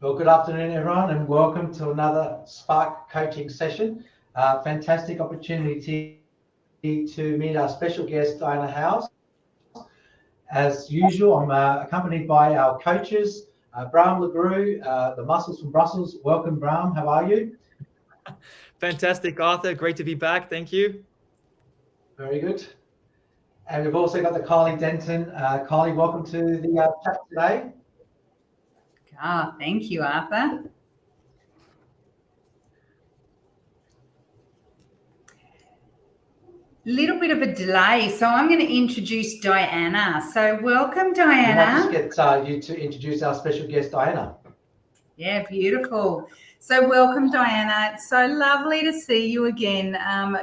Well, good afternoon, everyone, and welcome to another Spark coaching session. Fantastic opportunity to meet our special guest, Diana Howles. As usual, I'm accompanied by our coaches, Brahm LeGroux, the Muscles from Brussels. Welcome, Brahm. How are you? Fantastic, Arthur. Great to be back. Thank you. Very good. And we've also got the Kylie Denton. Kylie, welcome to the chat today. Thank you, Arthur. Little bit of a delay, so I'm going to introduce Diana. So welcome, Diana. We might just get you to introduce our special guest, Diana. Yeah, beautiful. So welcome, Diana. It's so lovely to see you again.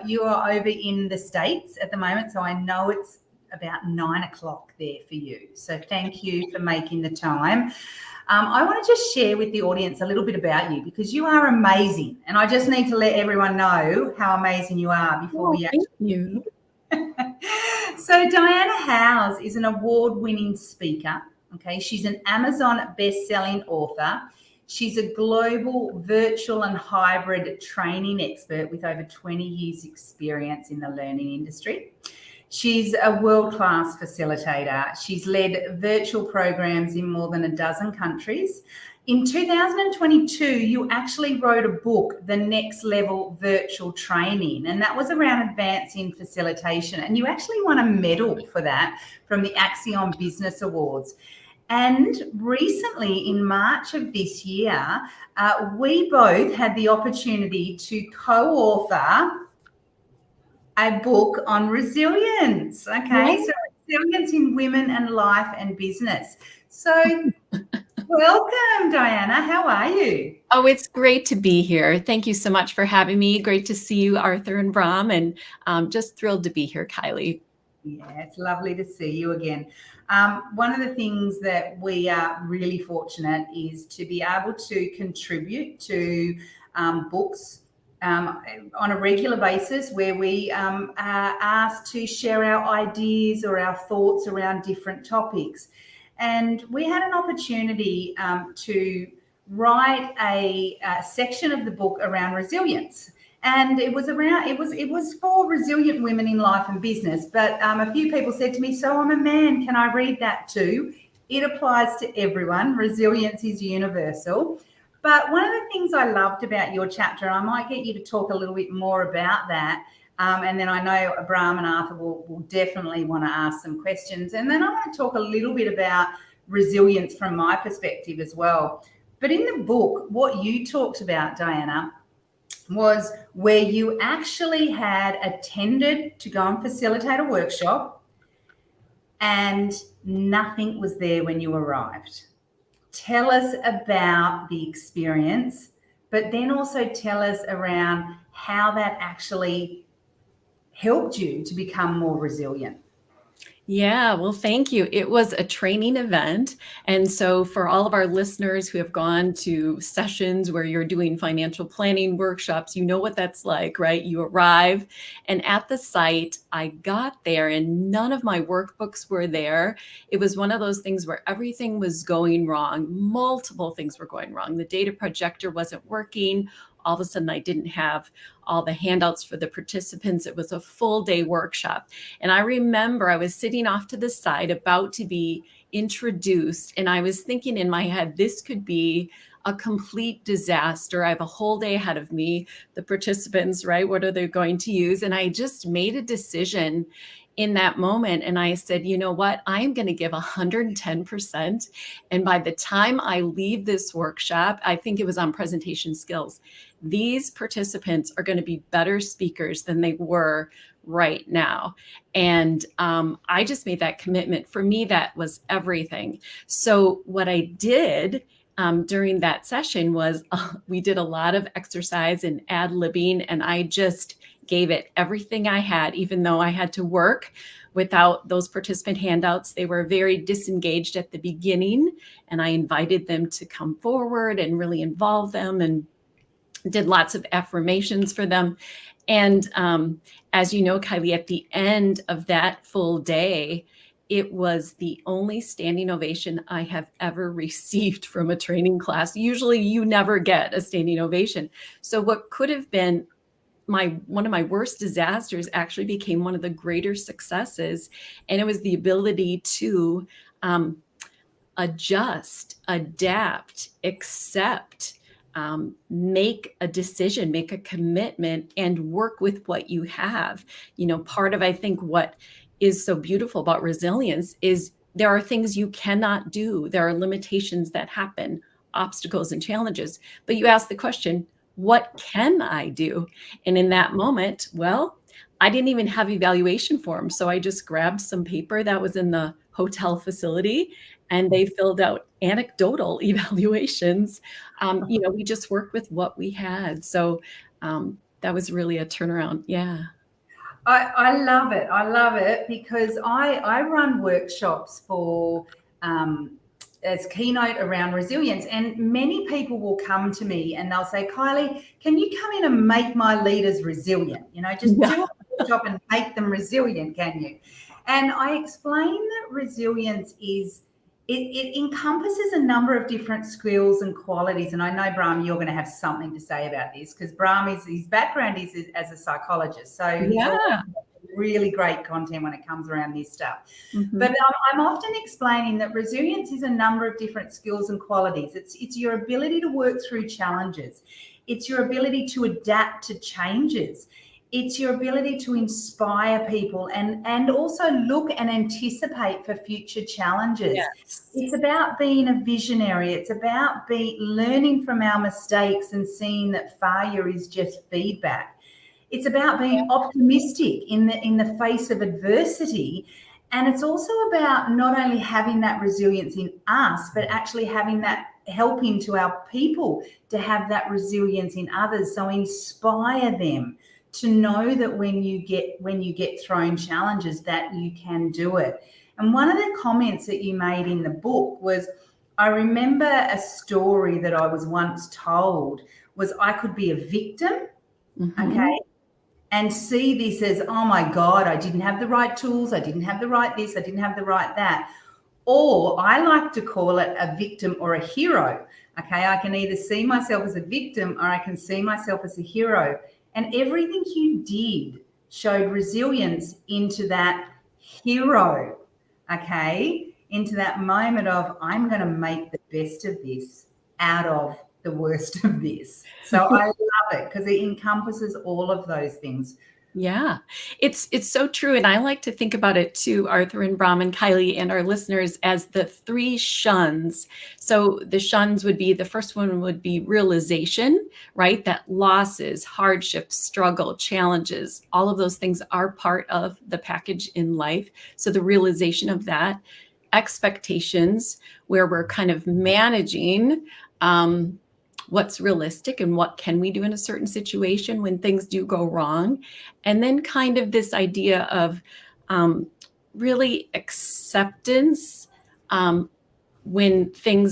You are over in the States at the moment, so I know it's about 9 o'clock there for you. So thank you for making the time. I want to just share with the audience a little bit about you because you are amazing. And I just need to let everyone know how amazing you are before we actually... Thank you. So Diana Howles is an award-winning speaker. Okay, she's an Amazon best-selling author. She's a global virtual and hybrid training expert with over 20 years experience in the learning industry. She's a world-class facilitator. She's led virtual programs in more than a dozen countries. In 2022, you actually wrote a book, The Next Level Virtual Training, and that was around advancing facilitation. And you actually won a medal for that from the Axiom Business Awards. And recently, in March of this year, we both had the opportunity to co-author a book on resilience. Okay, so resilience in women and life and business. So welcome, Diana. How are you? Oh, it's great to be here. Thank you so much for having me. Great to see you, Arthur and Brahm, and just thrilled to be here, Kylie. Yeah, it's lovely to see you again. One of the things that we are really fortunate is to be able to contribute to books on a regular basis where we are asked to share our ideas or our thoughts around different topics. And we had an opportunity to write a section of the book around resilience. And it was for resilient women in life and business. But a few people said to me, so I'm a man, can I read that too? It applies to everyone. Resilience is universal. But one of the things I loved about your chapter, and I might get you to talk a little bit more about that, and then I know Brahm and Arthur will definitely want to ask some questions. And then I want to talk a little bit about resilience from my perspective as well. But in the book, what you talked about, Diana, was where you actually had attended to go and facilitate a workshop and nothing was there when you arrived. Tell us about the experience, but then also tell us around how that actually helped you to become more resilient. Yeah, well, thank you. It was a training event. And so for all of our listeners who have gone to sessions where you're doing financial planning workshops, you know what that's like, right? You arrive and at the site, I got there and none of my workbooks were there. It was one of those things where everything was going wrong. Multiple things were going wrong. The data projector wasn't working. All of a sudden, I didn't have all the handouts for the participants. It was a full day workshop. And I remember I was sitting off to the side about to be introduced. And I was thinking in my head, this could be a complete disaster. I have a whole day ahead of me. The participants, right? What are they going to use? And I just made a decision in that moment. And I said, you know what? I'm going to give 110%. And by the time I leave this workshop, I think it was on presentation skills, these participants are going to be better speakers than they were right now. And I just made that commitment. For me, that was everything. So what I did during that session was we did a lot of exercise and ad-libbing, and I just gave it everything I had, even though I had to work without those participant handouts. They were very disengaged at the beginning, and I invited them to come forward and really involve them and did lots of affirmations for them. And as you know, Kylie, at the end of that full day, it was the only standing ovation I have ever received from a training class. Usually you never get a standing ovation. So what could have been one of my worst disasters actually became one of the greater successes. And it was the ability to adjust, adapt, accept, make a decision, make a commitment, and work with what you have. Part of, I think, what is so beautiful about resilience is there are things you cannot do. There are limitations that happen, obstacles and challenges. But you ask the question, what can I do? And in that moment, well, I didn't even have evaluation forms. So I just grabbed some paper that was in the hotel facility and they filled out anecdotal evaluations. We just worked with what we had. So that was really a turnaround. Yeah. I love it. I love it because I run workshops for as keynote around resilience, and many people will come to me and they'll say, Kylie, can you come in and make my leaders resilient? Just do a workshop and make them resilient, can you? And I explain that resilience is it encompasses a number of different skills and qualities. And I know, Brahm, you're going to have something to say about this because Brahm his background is as a psychologist. So he's really great content when it comes around this stuff. Mm-hmm. But I'm often explaining that resilience is a number of different skills and qualities. It's your ability to work through challenges. It's your ability to adapt to changes. It's your ability to inspire people and also look and anticipate for future challenges. Yes. It's about being a visionary. It's about learning from our mistakes and seeing that failure is just feedback. It's about being optimistic in the face of adversity. And it's also about not only having that resilience in us, but actually having that helping to our people to have that resilience in others. So inspire them to know that when you get thrown challenges that you can do it. And one of the comments that you made in the book was, I remember a story that I was once told was I could be a victim, okay, and see this as, oh my God, I didn't have the right tools, I didn't have the right this, I didn't have the right that. Or I like to call it a victim or a hero, okay? I can either see myself as a victim or I can see myself as a hero. And everything you did showed resilience into that hero, okay? Into that moment of, I'm going to make the best of this out of the worst of this. So I love it because it encompasses all of those things. Yeah, it's so true. And I like to think about it too, Arthur and Brahm and Kylie and our listeners, as the 3 shuns. So the shuns would be, the first one would be realization, right? That losses, hardships, struggle, challenges, all of those things are part of the package in life. So the realization of that. Expectations, where we're kind of managing what's realistic and what can we do in a certain situation when things do go wrong. And then kind of this idea of really acceptance when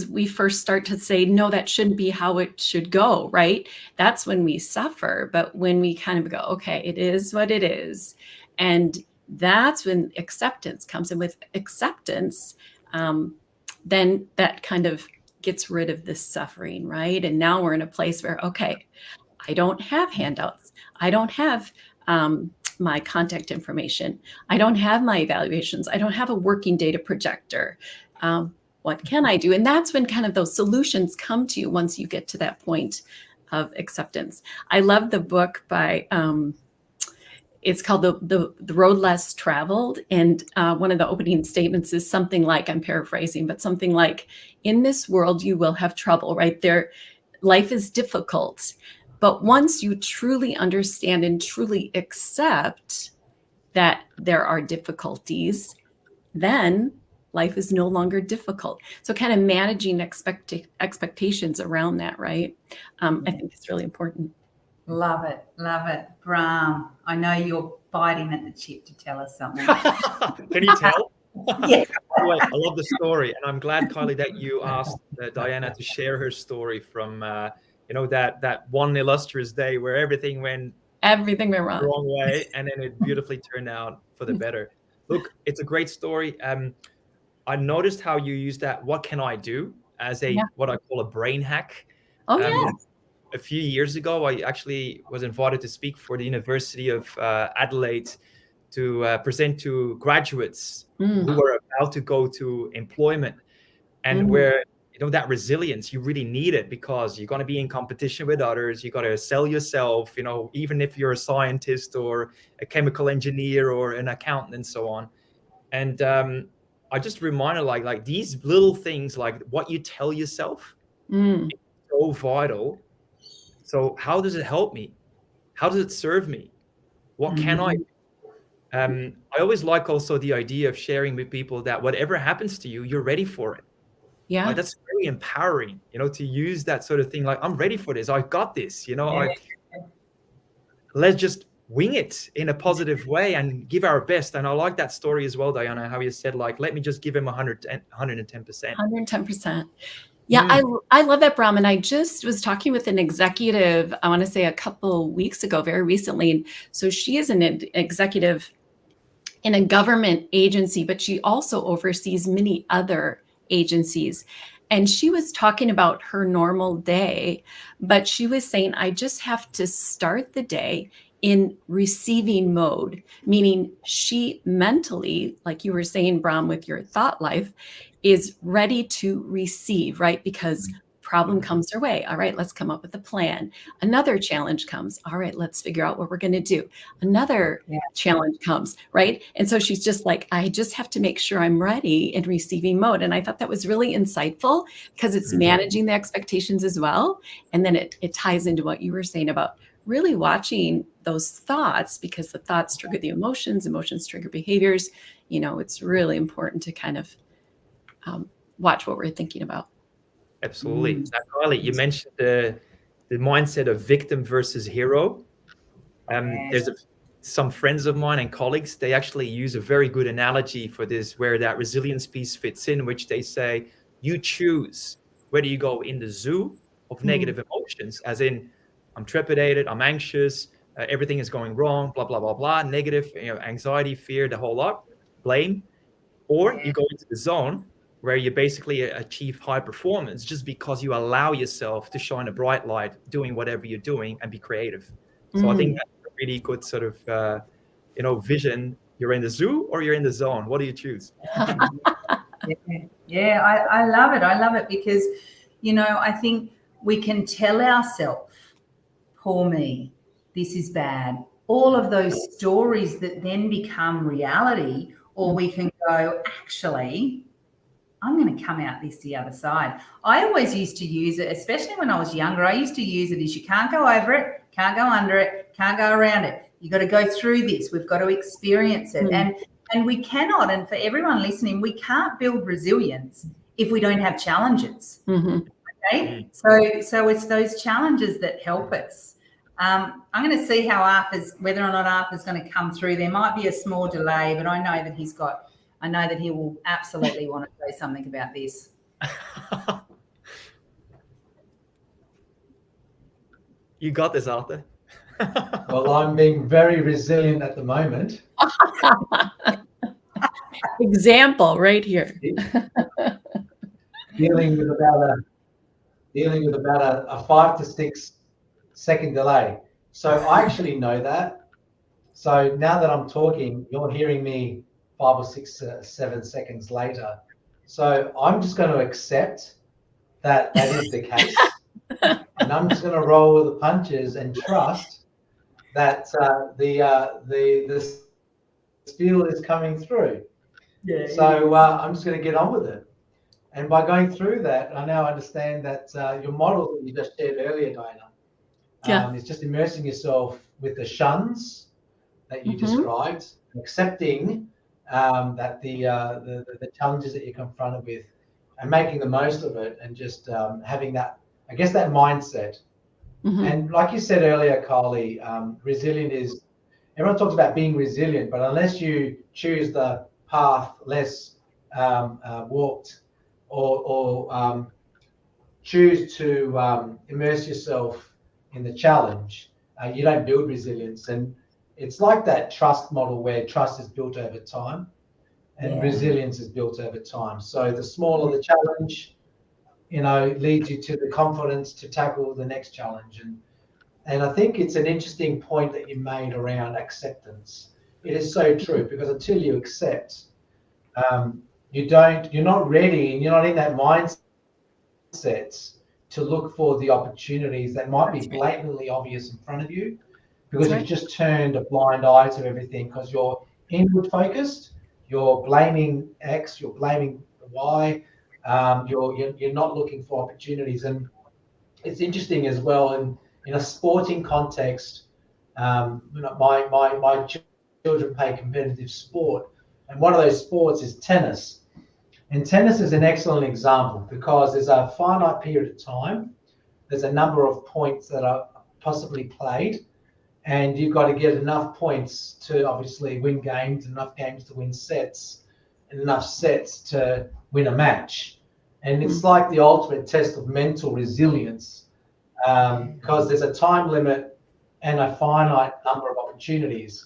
we first start to say, no, that shouldn't be how it should go, right? That's when we suffer. But when we kind of go, okay, it is what it is. And that's when acceptance comes in. With acceptance, then that kind of gets rid of this suffering, right? And now we're in a place where, okay, I don't have handouts. I don't have my contact information. I don't have my evaluations. I don't have a working data projector. What can I do? And that's when kind of those solutions come to you once you get to that point of acceptance. I love the book by, it's called the Road Less Traveled. And one of the opening statements is something like, I'm paraphrasing, but something like, in this world, you will have trouble, right? Life is difficult. But once you truly understand and truly accept that there are difficulties, then life is no longer difficult. So kind of managing expectations around that, right? I think it's really important. Love it. Love it. Brahm, I know you're biting at the chip to tell us something. Can you tell? Yeah. Anyway, I love the story. And I'm glad, Kylie, that you asked Diana to share her story from, that one illustrious day where everything went wrong. The wrong way. And then it beautifully turned out for the better. Look, it's a great story. I noticed how you use that "what can I do" as a what I call a brain hack. Oh, Um, yeah. a few years ago, I actually was invited to speak for the University of Adelaide to present to graduates who were about to go to employment, and where that resilience, you really need it, because you're going to be in competition with others. You got to sell yourself, even if you're a scientist or a chemical engineer or an accountant and so on. And I just reminded, like these little things, like what you tell yourself, is so vital. So how does it help me? How does it serve me? What can I do? I always like also the idea of sharing with people that whatever happens to you, you're ready for it. Yeah. Like, that's very empowering, to use that sort of thing. Like, I'm ready for this. I've got this, let's just wing it in a positive way and give our best. And I like that story as well, Diana, how you said, like, let me just give him 110%. 110%. Yeah, I love that, Brahm. And I just was talking with an executive, I want to say a couple weeks ago, very recently. And so she is an executive in a government agency, but she also oversees many other agencies. And she was talking about her normal day, but she was saying, I just have to start the day in receiving mode, meaning she mentally, like you were saying, Brahm, with your thought life, is ready to receive, right? Because problem comes her way. All right, let's come up with a plan. Another challenge comes. All right, let's figure out what we're going to do. Another challenge comes, right? And so she's just like, I just have to make sure I'm ready in receiving mode. And I thought that was really insightful, because it's managing the expectations as well. And then it ties into what you were saying about really watching those thoughts, because the thoughts trigger the emotions trigger behaviors. It's really important to kind of watch what we're thinking about. Absolutely. Now, Kylie, you mentioned the mindset of victim versus hero. There's some friends of mine and colleagues, they actually use a very good analogy for this, where that resilience piece fits in, which they say, you choose whether you go in the zoo of negative emotions, as in, I'm trepidated, I'm anxious, everything is going wrong, blah, blah, blah, blah, negative, anxiety, fear, the whole lot, blame, or you go into the zone where you basically achieve high performance just because you allow yourself to shine a bright light doing whatever you're doing and be creative. So I think that's a really good sort of, vision. You're in the zoo or you're in the zone. What do you choose? Yeah, I love it. I love it because, I think we can tell ourselves, poor me, this is bad. All of those stories that then become reality, or we can go, actually, I'm going to come out this the other side. I always used to use it, especially when I was younger. I used to use it as, you can't go over it, can't go under it, can't go around it. You got to go through this. We've got to experience it. And we cannot, and for everyone listening, we can't build resilience if we don't have challenges. Okay? So it's those challenges that help us. I'm going to see how whether or not Arthur's going to come through. There might be a small delay, but I know that he will absolutely want to say something about this. You got this, Arthur. Well, I'm being very resilient at the moment. Example right here. dealing with about a 5 to 6 second delay. So I actually know that. So now that I'm talking, you're hearing me 5 or 6, 7 seconds later. So I'm just going to accept that is the case. And I'm just going to roll with the punches and trust that the steel is coming through. So I'm just going to get on with it. And by going through that, I now understand that your model that you just shared earlier, Diana, is just immersing yourself with the shuns that you described, accepting that the challenges that you're confronted with, and making the most of it, and just having that, I guess, that mindset. And like you said earlier, Kylie, resilient is, everyone talks about being resilient, but unless you choose the path less walked, or choose to immerse yourself in the challenge, you don't build resilience. And it's like that trust model where trust is built over time. and Yeah. resilience is built over time. So the smaller the challenge, leads you to the confidence to tackle the next challenge. And I think it's an interesting point that you made around acceptance. It is so true, because until you accept, you're not ready, and you're not in that mindset to look for the opportunities that might be blatantly obvious in front of you, because you've just turned a blind eye to everything, because you're inward focused, you're blaming X, you're blaming Y, you're not looking for opportunities. And it's interesting as well in a sporting context. My children play competitive sport, and one of those sports is tennis. And tennis is an excellent example, because there's a finite period of time. There's a number of points that are possibly played, and you've got to get enough points to obviously win games, enough games to win sets, and enough sets to win a match. And it's like the ultimate test of mental resilience, because there's a time limit and a finite number of opportunities.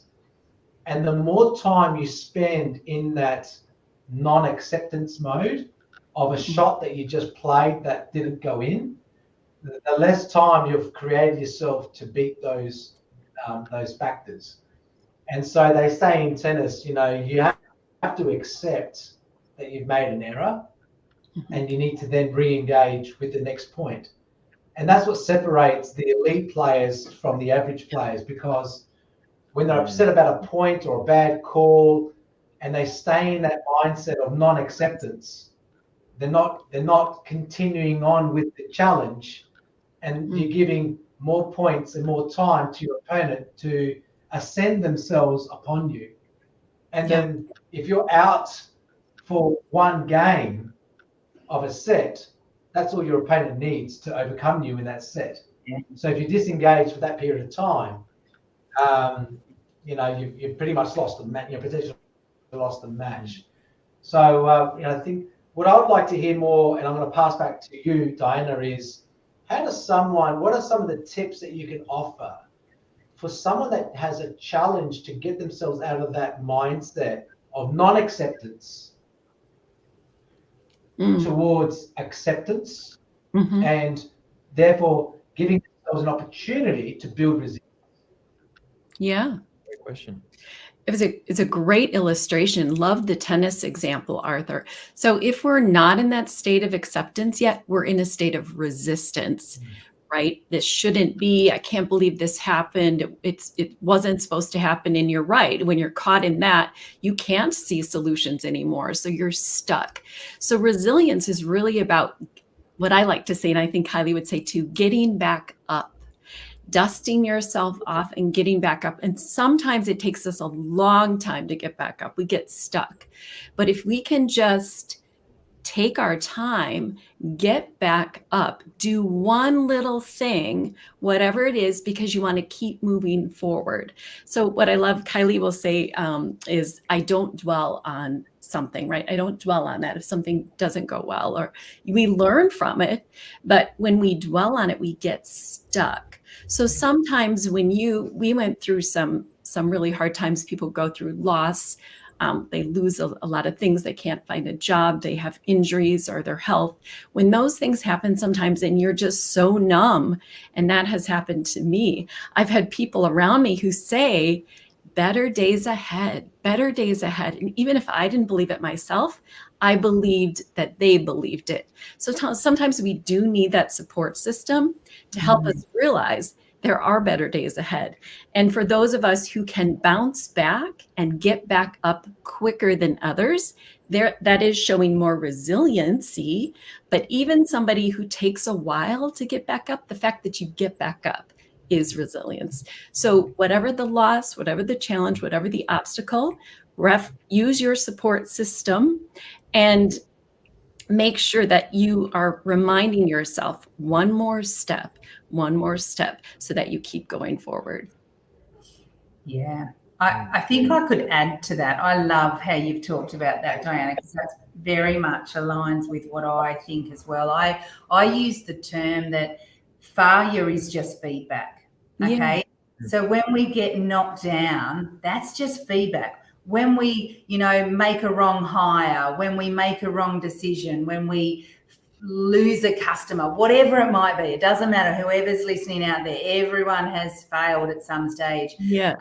And the more time you spend in that non-acceptance mode of a shot that you just played that didn't go in, the less time you've created yourself to beat those factors. And so they say in tennis, you have to accept that you've made an error, and you need to then re-engage with the next point. And that's what separates the elite players from the average players, because when they're upset about a point or a bad call, and they stay in that mindset of non-acceptance, they're not continuing on with the challenge, and you're giving more points and more time to your opponent to ascend themselves upon you. And then if you're out for one game of a set, that's all your opponent needs to overcome you in that set. So if you disengage for that period of time, you've pretty much lost the match. You've potentially lost the match. So I think what I would like to hear more, and I'm going to pass back to you, Diana, is what are some of the tips that you can offer for someone that has a challenge to get themselves out of that mindset of non-acceptance towards acceptance, and therefore giving themselves an opportunity to build resilience? Yeah. Great question. It's a great illustration. Love the tennis example, Arthur. So if we're not in that state of acceptance yet, we're in a state of resistance, right? This shouldn't be. I can't believe this happened. It wasn't supposed to happen. And you're right. When you're caught in that, you can't see solutions anymore. So you're stuck. So resilience is really about what I like to say, and I think Kylie would say too, getting back up. Dusting yourself off and getting back up. And sometimes it takes us a long time to get back up. We get stuck. But if we can just take our time, get back up, do one little thing, whatever it is, because you want to keep moving forward. So what I love, Kylie will say, is I don't dwell on something, right? I don't dwell on that if something doesn't go well, or we learn from it. But when we dwell on it, we get stuck. So sometimes when we went through some really hard times, people go through loss. They lose a lot of things. They can't find a job. They have injuries or their health. When those things happen sometimes, and you're just so numb, and that has happened to me. I've had people around me who say, better days ahead, better days ahead. And even if I didn't believe it myself, I believed that they believed it. So sometimes we do need that support system to help us realize there are better days ahead. And for those of us who can bounce back and get back up quicker than others, that is showing more resiliency. But even somebody who takes a while to get back up, the fact that you get back up is resilience. So whatever the loss, whatever the challenge, whatever the obstacle, use your support system and make sure that you are reminding yourself one more step, so that you keep going forward. Yeah. I think I could add to that. I love how you've talked about that, Diana, because that very much aligns with what I think as well. I use the term that failure is just feedback. Okay. Yeah. So when we get knocked down, that's just feedback. when we, make a wrong hire, when we make a wrong decision, when we lose a customer, whatever it might be, it doesn't matter, whoever's listening out there, everyone has failed at some stage. Yeah.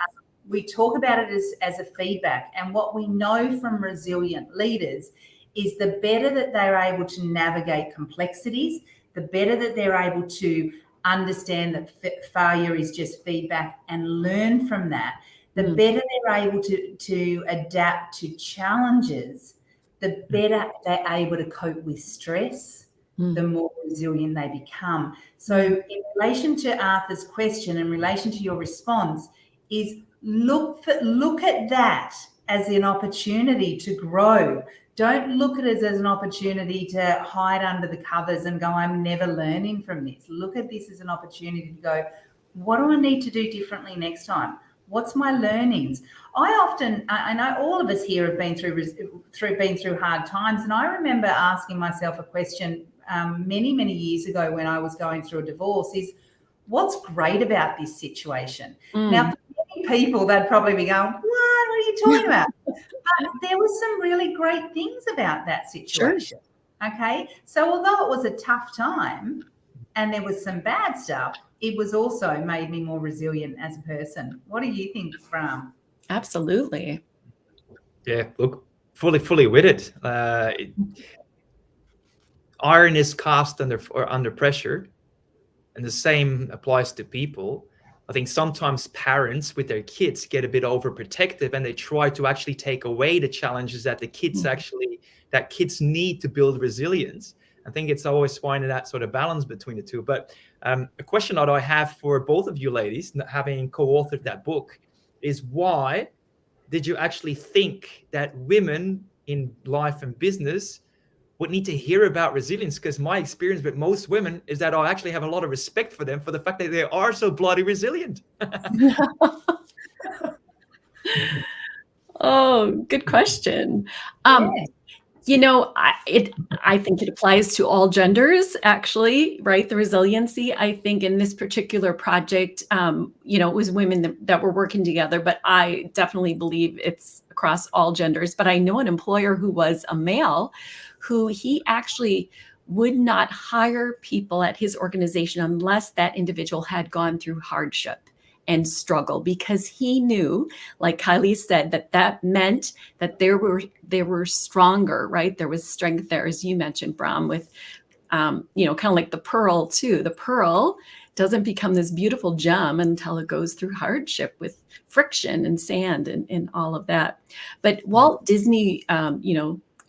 We talk about it as a feedback. And what we know from resilient leaders is the better that they're able to navigate complexities, the better that they're able to understand that failure is just feedback and learn from that, the better they're able to adapt to challenges, the better they're able to cope with stress, the more resilient they become. So in relation to Arthur's question, in relation to your response, is look at that as an opportunity to grow. Don't look at it as an opportunity to hide under the covers and go, I'm never learning from this. Look at this as an opportunity to go, what do I need to do differently next time? What's my learnings? I know all of us here have been through hard times, and I remember asking myself a question many, many years ago when I was going through a divorce is, what's great about this situation? Now, for many people, they'd probably be going, what are you talking about? But there were some really great things about that situation. Sure. Okay. So although it was a tough time and there was some bad stuff, it was also made me more resilient as a person. What do you think, Bram? Absolutely. Yeah, look, fully with it. Iron is cast under pressure, and the same applies to people. I think sometimes parents with their kids get a bit overprotective, and they try to actually take away the challenges that the kids that kids need to build resilience. I think it's always finding that sort of balance between the two. But a question that I have for both of you ladies, having co-authored that book, is why did you actually think that women in life and business would need to hear about resilience? Because my experience with most women is that I actually have a lot of respect for them for the fact that they are so bloody resilient. Oh, good question. I think it applies to all genders, actually, right? The resiliency. I think in this particular project, it was women that were working together, but I definitely believe it's across all genders. But I know an employer who was a male who he actually would not hire people at his organization unless that individual had gone through hardship and struggle, because he knew, like Kylie said, that meant that they were stronger, right? There was strength there, as you mentioned, Bram, with, kind of like the pearl too. The pearl doesn't become this beautiful gem until it goes through hardship with friction and sand and all of that. But Walt Disney,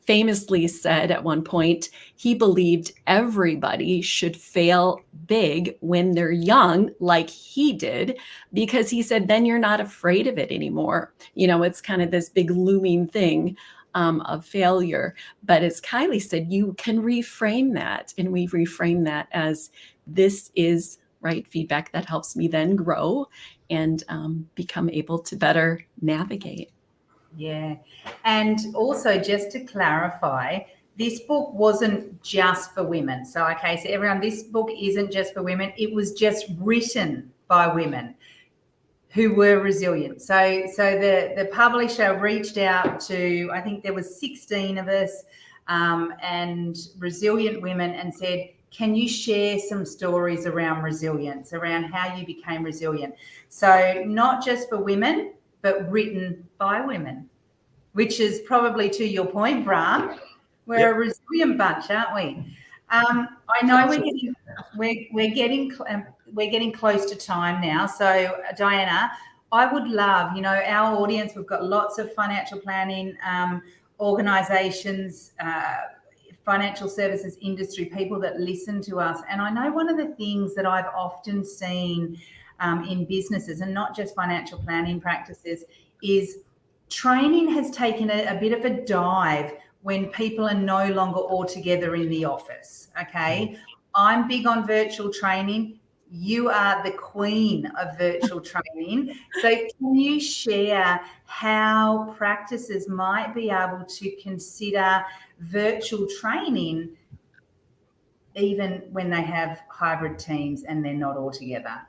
famously said at one point, he believed everybody should fail big when they're young, like he did, because he said, then you're not afraid of it anymore. It's kind of this big looming thing of failure. But as Kylie said, you can reframe that. And we reframe that as, this is right feedback that helps me then grow and become able to better navigate. Yeah. And also, just to clarify, this book wasn't just for women. So, okay, so everyone, this book isn't just for women. It was just written by women who were resilient. So the publisher reached out to, I think there was 16 of us, and resilient women, and said, can you share some stories around resilience, around how you became resilient? So not just for women, but written by women, which is probably, to your point, Bram, we're a resilient bunch, aren't we? I know we're getting close to time now. So Diana, I would love, our audience, we've got lots of financial planning organizations, financial services industry people that listen to us. And I know one of the things that I've often seen in businesses, and not just financial planning practices, is training has taken a bit of a dive when people are no longer all together in the office. Okay. I'm big on virtual training. You are the queen of virtual training. So can you share how practices might be able to consider virtual training even when they have hybrid teams and they're not all together?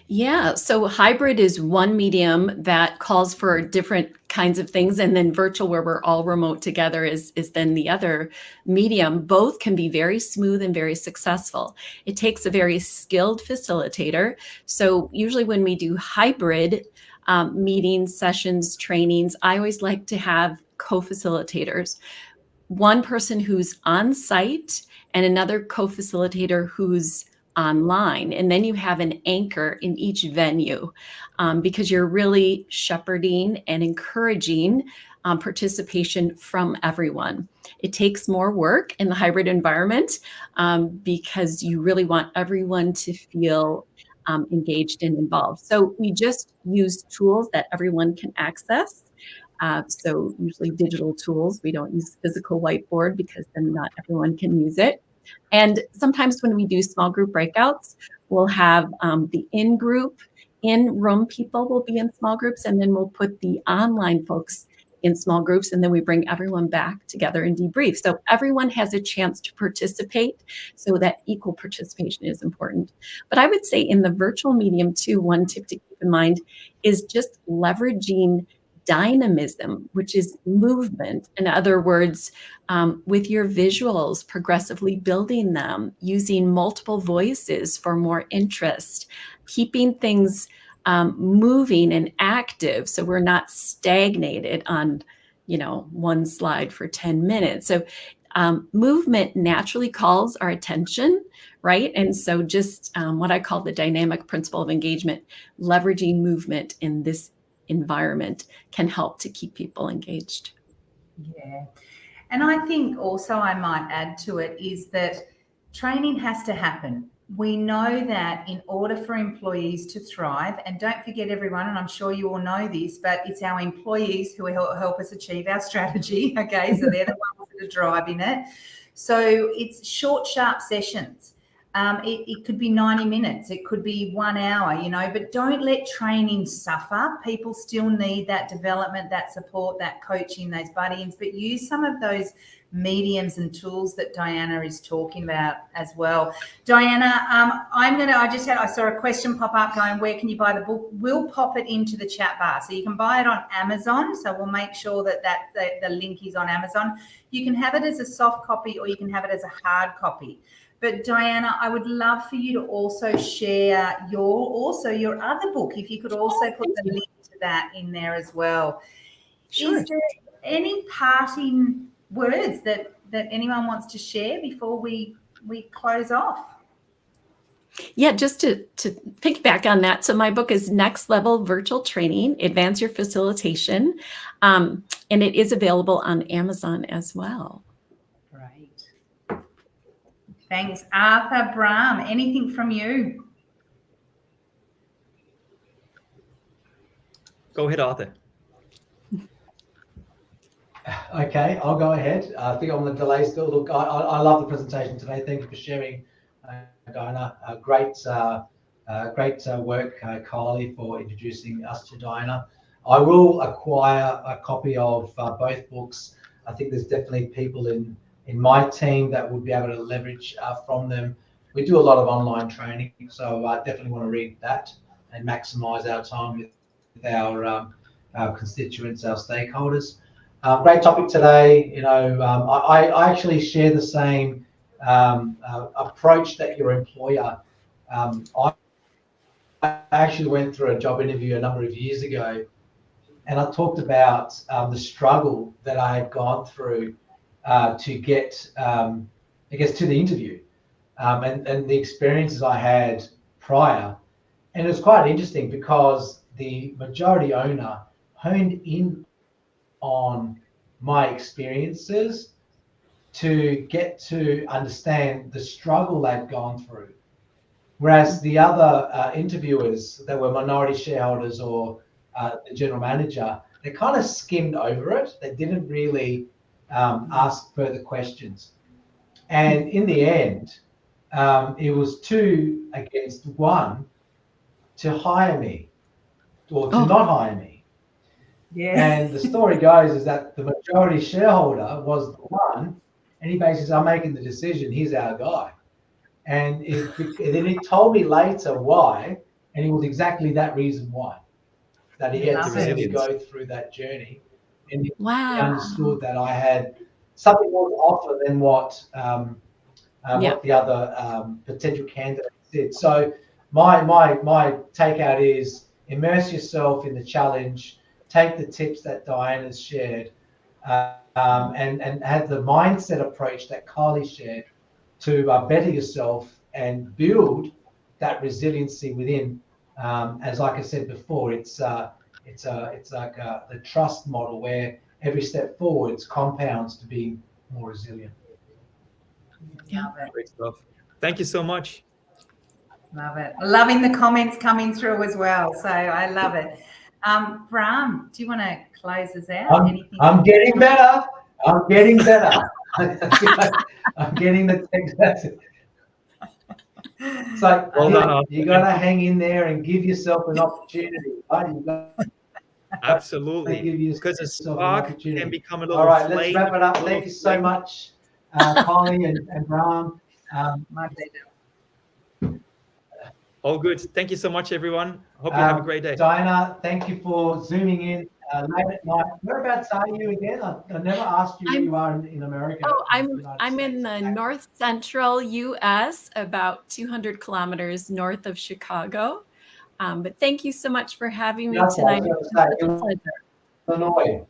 Yeah, so hybrid is one medium that calls for different kinds of things. And then virtual, where we're all remote together, is then the other medium. Both can be very smooth and very successful. It takes a very skilled facilitator. So usually when we do hybrid meetings, sessions, trainings, I always like to have co-facilitators. One person who's on site and another co-facilitator who's online. And then you have an anchor in each venue, because you're really shepherding and encouraging participation from everyone. It takes more work in the hybrid environment, because you really want everyone to feel engaged and involved. So we just use tools that everyone can access. So usually digital tools. We don't use physical whiteboard because then not everyone can use it. And sometimes when we do small group breakouts, we'll have the in-room people will be in small groups, and then we'll put the online folks in small groups, and then we bring everyone back together and debrief. So everyone has a chance to participate, so that equal participation is important. But I would say in the virtual medium too, one tip to keep in mind is just leveraging dynamism, which is movement. In other words, with your visuals, progressively building them, using multiple voices for more interest, keeping things moving and active, so we're not stagnated on, one slide for 10 minutes. So movement naturally calls our attention, right? And so just what I call the dynamic principle of engagement, leveraging movement in this environment can help to keep people engaged. Yeah. And I think also I might add to it is that training has to happen. We know that in order for employees to thrive, and don't forget everyone, and I'm sure you all know this, but it's our employees who help us achieve our strategy, okay? So they're the ones that are driving it. So it's short, sharp sessions. It could be 90 minutes, it could be 1 hour, but don't let training suffer. People still need that development, that support, that coaching, those buddy-ins, but use some of those mediums and tools that Diana is talking about as well. Diana, I saw a question pop up going, where can you buy the book? We'll pop it into the chat bar. So you can buy it on Amazon. So we'll make sure that the link is on Amazon. You can have it as a soft copy or you can have it as a hard copy. But Diana, I would love for you to also share your other book. If you could also put the link to that in there as well. Sure. Is there any parting words that anyone wants to share before we close off? Yeah, just to piggyback on that. So my book is Next Level Virtual Training, Advance Your Facilitation. And it is available on Amazon as well. Great. Thanks. Arthur Brahm, anything from you? Go ahead, Arthur. Okay, I'll go ahead. I think I'm on the delay still. Look, I love the presentation today. Thank you for sharing, Diana. Great work, Kylie, for introducing us to Diana. I will acquire a copy of both books. I think there's definitely people in my team that would be able to leverage from them. We do a lot of online training, so I definitely want to read that and maximize our time with our constituents, our stakeholders. Great topic today. I actually share the same approach that your employer. I actually went through a job interview a number of years ago, and I talked about the struggle that I had gone through to get, to the interview, and the experiences I had prior. And it was quite interesting because the majority owner honed in on my experiences to get to understand the struggle they've gone through. Whereas the other interviewers that were minority shareholders or the general manager, they kind of skimmed over it. They didn't really ask further questions. And in the end, it was 2 against 1 to hire me or to not hire me. Yeah. And the story goes is that the majority shareholder was the one, and he basically says, I'm making the decision, he's our guy. And then he told me later why, and it was exactly that reason why, that he had to go through that journey. and Wow. understood that I had something more to offer than what the other potential candidates did. So my takeout is immerse yourself in the challenge, take the tips that Diana's shared, and have the mindset approach that Kylie shared to better yourself and build that resiliency within. As like I said before, it's like the trust model where every step forwards compounds to being more resilient. Love it. Great stuff. Thank you so much. Love it. Loving the comments coming through as well. So I love it. Bram, do you want to close us out? I'm getting better. I'm getting better. I'm getting the text. It's like, you got to hang in there and give yourself an opportunity. Right? Absolutely. Because a spark can become a little All right, flame. let's wrap it up. Thank you so much, Kylie and Bram. My pleasure. All good. Thank you so much, everyone. Hope you have a great day. Diana, thank you for zooming in late at night. Whereabouts are you again? I never asked you where you are in America. Oh, I'm in the north central U.S., about 200 kilometers north of Chicago. But thank you so much for having me tonight. It's such a pleasure. Illinois.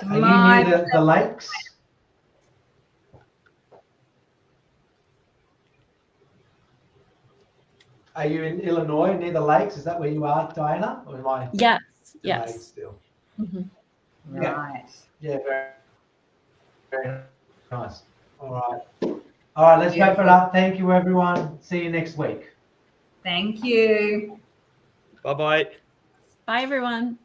Are you near the lakes? Are you in Illinois near the lakes? Is that where you are, Diana? Or am I? Yes. Still? Right. Yeah, very, very nice. All right, let's wrap it up. Thank you, everyone. See you next week. Thank you. Bye-bye. Bye, everyone.